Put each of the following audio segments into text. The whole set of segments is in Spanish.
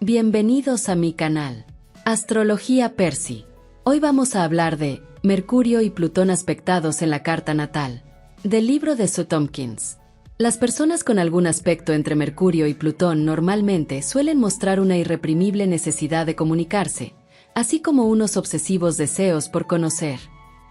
Bienvenidos a mi canal. Astrología Percy. Hoy vamos a hablar de Mercurio y Plutón aspectados en la carta natal, del libro de Sue Tompkins. Las personas con algún aspecto entre Mercurio y Plutón normalmente suelen mostrar una irreprimible necesidad de comunicarse, así como unos obsesivos deseos por conocer.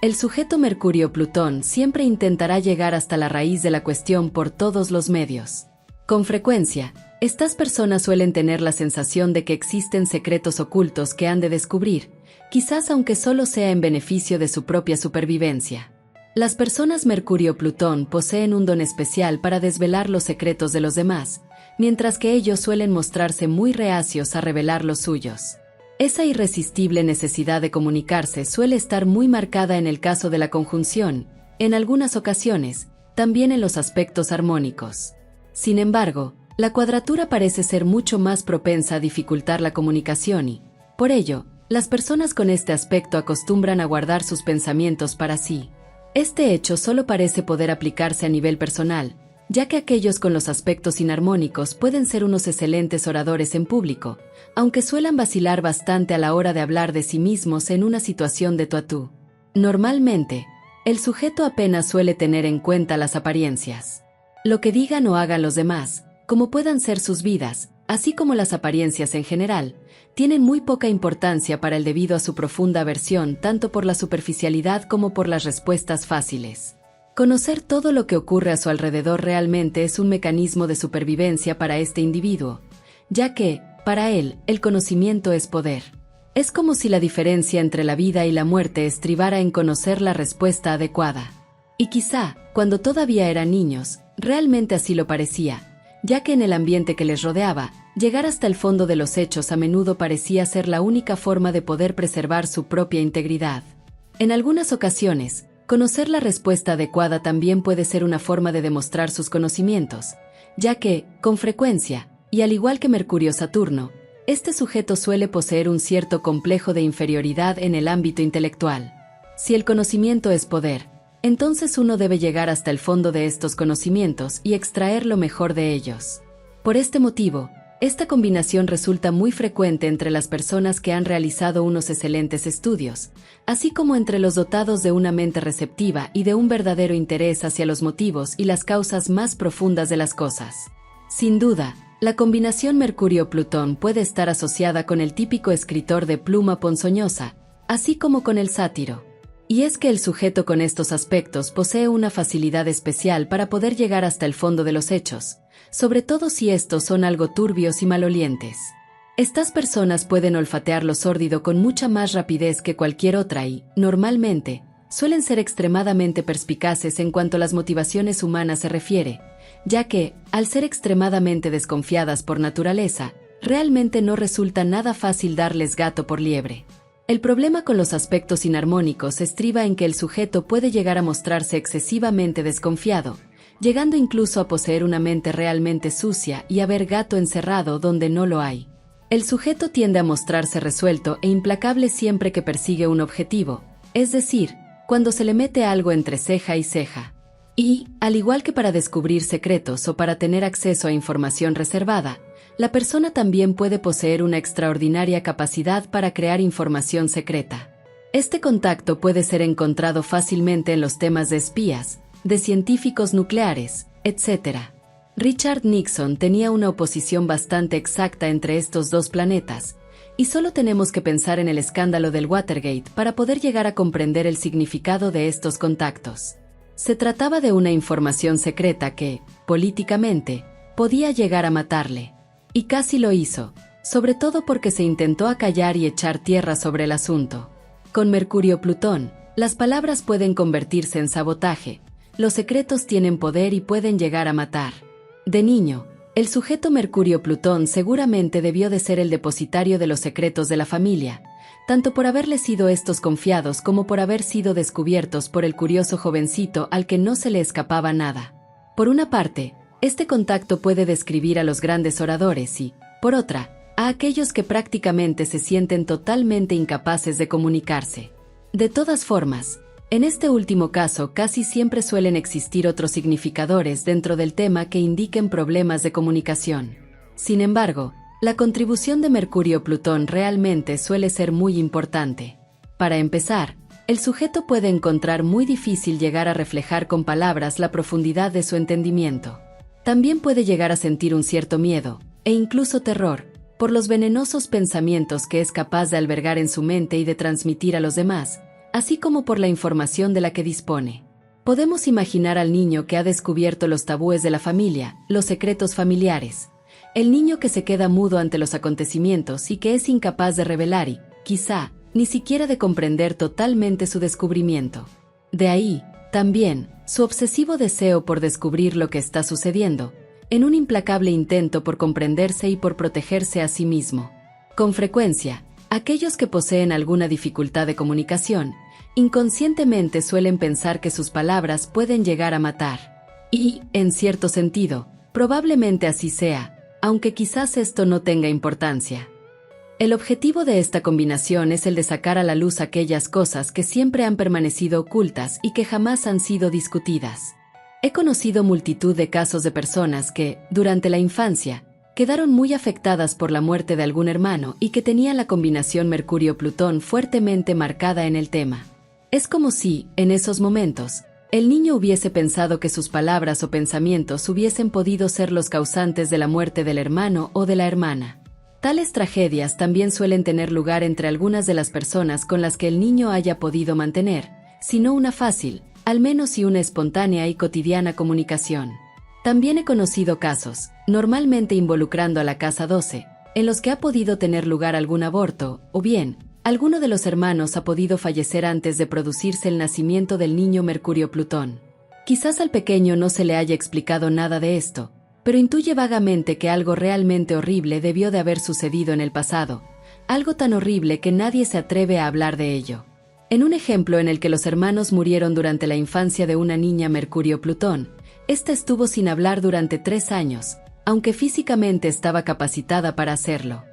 El sujeto Mercurio-Plutón siempre intentará llegar hasta la raíz de la cuestión por todos los medios. Con frecuencia, estas personas suelen tener la sensación de que existen secretos ocultos que han de descubrir, quizás aunque solo sea en beneficio de su propia supervivencia. Las personas Mercurio-Plutón poseen un don especial para desvelar los secretos de los demás, mientras que ellos suelen mostrarse muy reacios a revelar los suyos. Esa irresistible necesidad de comunicarse suele estar muy marcada en el caso de la conjunción, en algunas ocasiones, también en los aspectos armónicos. Sin embargo, la cuadratura parece ser mucho más propensa a dificultar la comunicación y, por ello, las personas con este aspecto acostumbran a guardar sus pensamientos para sí. Este hecho solo parece poder aplicarse a nivel personal, ya que aquellos con los aspectos inarmónicos pueden ser unos excelentes oradores en público, aunque suelan vacilar bastante a la hora de hablar de sí mismos en una situación de tú a tú. Normalmente, el sujeto apenas suele tener en cuenta las apariencias. Lo que digan o hagan los demás, como puedan ser sus vidas, así como las apariencias en general, tienen muy poca importancia para él debido a su profunda aversión tanto por la superficialidad como por las respuestas fáciles. Conocer todo lo que ocurre a su alrededor realmente es un mecanismo de supervivencia para este individuo, ya que, para él, el conocimiento es poder. Es como si la diferencia entre la vida y la muerte estribara en conocer la respuesta adecuada. Y quizá, cuando todavía eran niños, realmente así lo parecía, ya que en el ambiente que les rodeaba, llegar hasta el fondo de los hechos a menudo parecía ser la única forma de poder preservar su propia integridad. En algunas ocasiones, conocer la respuesta adecuada también puede ser una forma de demostrar sus conocimientos, ya que, con frecuencia, y al igual que Mercurio-Saturno, este sujeto suele poseer un cierto complejo de inferioridad en el ámbito intelectual. Si el conocimiento es poder, entonces uno debe llegar hasta el fondo de estos conocimientos y extraer lo mejor de ellos. Por este motivo, esta combinación resulta muy frecuente entre las personas que han realizado unos excelentes estudios, así como entre los dotados de una mente receptiva y de un verdadero interés hacia los motivos y las causas más profundas de las cosas. Sin duda, la combinación Mercurio-Plutón puede estar asociada con el típico escritor de pluma ponzoñosa, así como con el sátiro. Y es que el sujeto con estos aspectos posee una facilidad especial para poder llegar hasta el fondo de los hechos, sobre todo si estos son algo turbios y malolientes. Estas personas pueden olfatear lo sórdido con mucha más rapidez que cualquier otra y, normalmente, suelen ser extremadamente perspicaces en cuanto a las motivaciones humanas se refiere, ya que, al ser extremadamente desconfiadas por naturaleza, realmente no resulta nada fácil darles gato por liebre. El problema con los aspectos inarmónicos estriba en que el sujeto puede llegar a mostrarse excesivamente desconfiado, llegando incluso a poseer una mente realmente sucia y a ver gato encerrado donde no lo hay. El sujeto tiende a mostrarse resuelto e implacable siempre que persigue un objetivo, es decir, cuando se le mete algo entre ceja y ceja. Y, al igual que para descubrir secretos o para tener acceso a información reservada, la persona también puede poseer una extraordinaria capacidad para crear información secreta. Este contacto puede ser encontrado fácilmente en los temas de espías, de científicos nucleares, etc. Richard Nixon tenía una oposición bastante exacta entre estos dos planetas, y solo tenemos que pensar en el escándalo del Watergate para poder llegar a comprender el significado de estos contactos. Se trataba de una información secreta que, políticamente, podía llegar a matarle. Y casi lo hizo, sobre todo porque se intentó acallar y echar tierra sobre el asunto. Con Mercurio-Plutón, las palabras pueden convertirse en sabotaje, los secretos tienen poder y pueden llegar a matar. De niño, el sujeto Mercurio-Plutón seguramente debió de ser el depositario de los secretos de la familia, tanto por haberle sido estos confiados como por haber sido descubiertos por el curioso jovencito al que no se le escapaba nada. Por una parte, este contacto puede describir a los grandes oradores y, por otra, a aquellos que prácticamente se sienten totalmente incapaces de comunicarse. De todas formas, en este último caso casi siempre suelen existir otros significadores dentro del tema que indiquen problemas de comunicación. Sin embargo, La contribución de Mercurio-Plutón realmente suele ser muy importante. Para empezar, el sujeto puede encontrar muy difícil llegar a reflejar con palabras la profundidad de su entendimiento. También puede llegar a sentir un cierto miedo, e incluso terror, por los venenosos pensamientos que es capaz de albergar en su mente y de transmitir a los demás, así como por la información de la que dispone. Podemos imaginar al niño que ha descubierto los tabúes de la familia, los secretos familiares. El niño que se queda mudo ante los acontecimientos y que es incapaz de revelar y, quizá, ni siquiera de comprender totalmente su descubrimiento. De ahí, también, su obsesivo deseo por descubrir lo que está sucediendo, en un implacable intento por comprenderse y por protegerse a sí mismo. Con frecuencia, aquellos que poseen alguna dificultad de comunicación, inconscientemente suelen pensar que sus palabras pueden llegar a matar. Y, en cierto sentido, probablemente así sea, aunque quizás esto no tenga importancia. El objetivo de esta combinación es el de sacar a la luz aquellas cosas que siempre han permanecido ocultas y que jamás han sido discutidas. He conocido multitud de casos de personas que, durante la infancia, quedaron muy afectadas por la muerte de algún hermano y que tenían la combinación Mercurio-Plutón fuertemente marcada en el tema. Es como si, en esos momentos, el niño hubiese pensado que sus palabras o pensamientos hubiesen podido ser los causantes de la muerte del hermano o de la hermana. Tales tragedias también suelen tener lugar entre algunas de las personas con las que el niño haya podido mantener, si no una fácil, al menos sí una espontánea y cotidiana comunicación. También he conocido casos, normalmente involucrando a la casa 12, en los que ha podido tener lugar algún aborto, o bien, alguno de los hermanos ha podido fallecer antes de producirse el nacimiento del niño Mercurio-Plutón. Quizás al pequeño no se le haya explicado nada de esto, pero intuye vagamente que algo realmente horrible debió de haber sucedido en el pasado, algo tan horrible que nadie se atreve a hablar de ello. En un ejemplo en el que los hermanos murieron durante la infancia de una niña Mercurio-Plutón, ésta estuvo sin hablar durante 3 años, aunque físicamente estaba capacitada para hacerlo.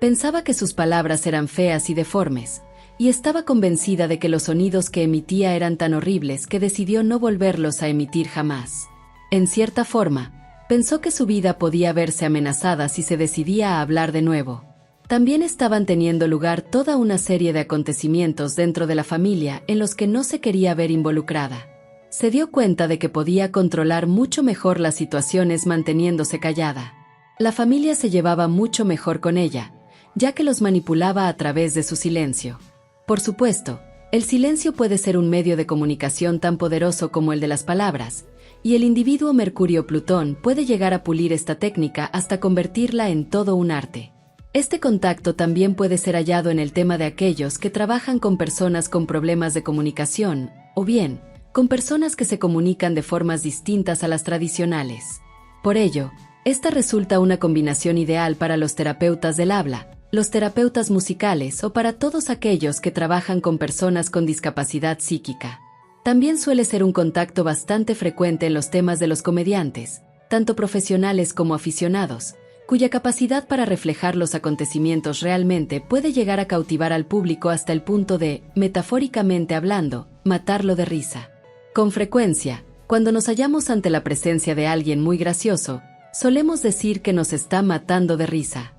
Pensaba que sus palabras eran feas y deformes, y estaba convencida de que los sonidos que emitía eran tan horribles que decidió no volverlos a emitir jamás. En cierta forma, pensó que su vida podía verse amenazada si se decidía a hablar de nuevo. También estaban teniendo lugar toda una serie de acontecimientos dentro de la familia en los que no se quería ver involucrada. Se dio cuenta de que podía controlar mucho mejor las situaciones manteniéndose callada. La familia se llevaba mucho mejor con ella, ya que los manipulaba a través de su silencio. Por supuesto, el silencio puede ser un medio de comunicación tan poderoso como el de las palabras, y el individuo Mercurio-Plutón puede llegar a pulir esta técnica hasta convertirla en todo un arte. Este contacto también puede ser hallado en el tema de aquellos que trabajan con personas con problemas de comunicación, o bien, con personas que se comunican de formas distintas a las tradicionales. Por ello, esta resulta una combinación ideal para los terapeutas del habla, los terapeutas musicales o para todos aquellos que trabajan con personas con discapacidad psíquica. También suele ser un contacto bastante frecuente en los temas de los comediantes, tanto profesionales como aficionados, cuya capacidad para reflejar los acontecimientos realmente puede llegar a cautivar al público hasta el punto de, metafóricamente hablando, matarlo de risa. Con frecuencia, cuando nos hallamos ante la presencia de alguien muy gracioso, solemos decir que nos está matando de risa.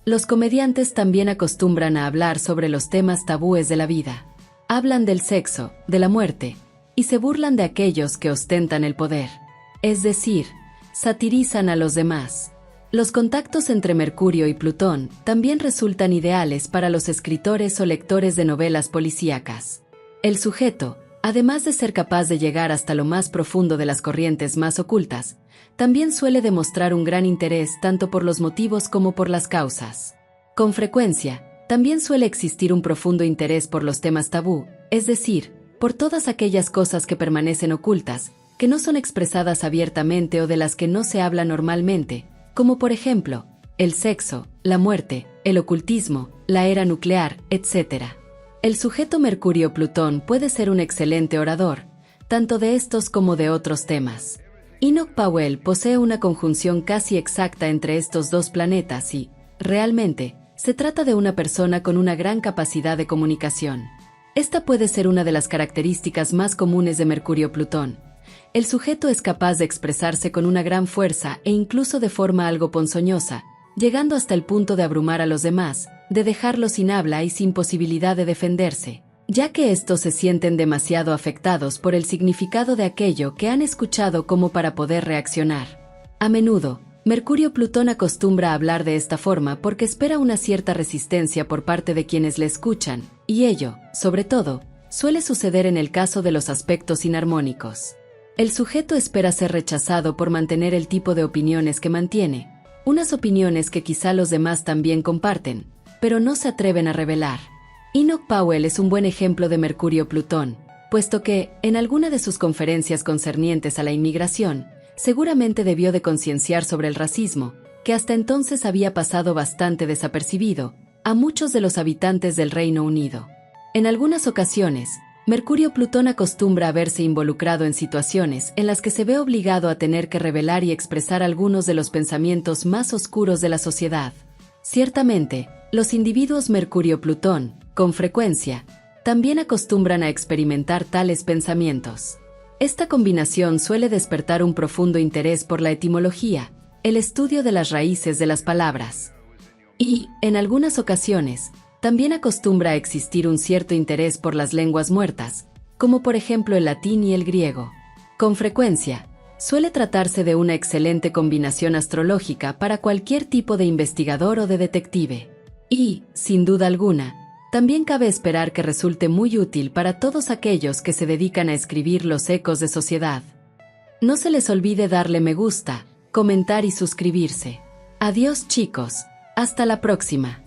Los comediantes también acostumbran a hablar sobre los temas tabúes de la vida. Hablan del sexo, de la muerte, y se burlan de aquellos que ostentan el poder. Es decir, satirizan a los demás. Los contactos entre Mercurio y Plutón también resultan ideales para los escritores o lectores de novelas policíacas. El sujeto, además de ser capaz de llegar hasta lo más profundo de las corrientes más ocultas, también suele demostrar un gran interés tanto por los motivos como por las causas. Con frecuencia, también suele existir un profundo interés por los temas tabú, es decir, por todas aquellas cosas que permanecen ocultas, que no son expresadas abiertamente o de las que no se habla normalmente, como por ejemplo, el sexo, la muerte, el ocultismo, la era nuclear, etc. El sujeto Mercurio-Plutón puede ser un excelente orador, tanto de estos como de otros temas. Enoch Powell posee una conjunción casi exacta entre estos dos planetas y, realmente, se trata de una persona con una gran capacidad de comunicación. Esta puede ser una de las características más comunes de Mercurio-Plutón. El sujeto es capaz de expresarse con una gran fuerza e incluso de forma algo ponzoñosa, llegando hasta el punto de abrumar a los demás, de dejarlos sin habla y sin posibilidad de defenderse, ya que estos se sienten demasiado afectados por el significado de aquello que han escuchado como para poder reaccionar. A menudo, Mercurio-Plutón acostumbra a hablar de esta forma porque espera una cierta resistencia por parte de quienes le escuchan, y ello, sobre todo, suele suceder en el caso de los aspectos inarmónicos. El sujeto espera ser rechazado por mantener el tipo de opiniones que mantiene, unas opiniones que quizá los demás también comparten, pero no se atreven a revelar. Enoch Powell es un buen ejemplo de Mercurio-Plutón, puesto que, en alguna de sus conferencias concernientes a la inmigración, seguramente debió de concienciar sobre el racismo, que hasta entonces había pasado bastante desapercibido, a muchos de los habitantes del Reino Unido. En algunas ocasiones, Mercurio-Plutón acostumbra a verse involucrado en situaciones en las que se ve obligado a tener que revelar y expresar algunos de los pensamientos más oscuros de la sociedad. Ciertamente, los individuos Mercurio-Plutón, con frecuencia, también acostumbran a experimentar tales pensamientos. Esta combinación suele despertar un profundo interés por la etimología, el estudio de las raíces de las palabras. Y, en algunas ocasiones, también acostumbra a existir un cierto interés por las lenguas muertas, como por ejemplo el latín y el griego. Con frecuencia, suele tratarse de una excelente combinación astrológica para cualquier tipo de investigador o de detective. Y, sin duda alguna, también cabe esperar que resulte muy útil para todos aquellos que se dedican a escribir los ecos de sociedad. No se les olvide darle me gusta, comentar y suscribirse. Adiós chicos, hasta la próxima.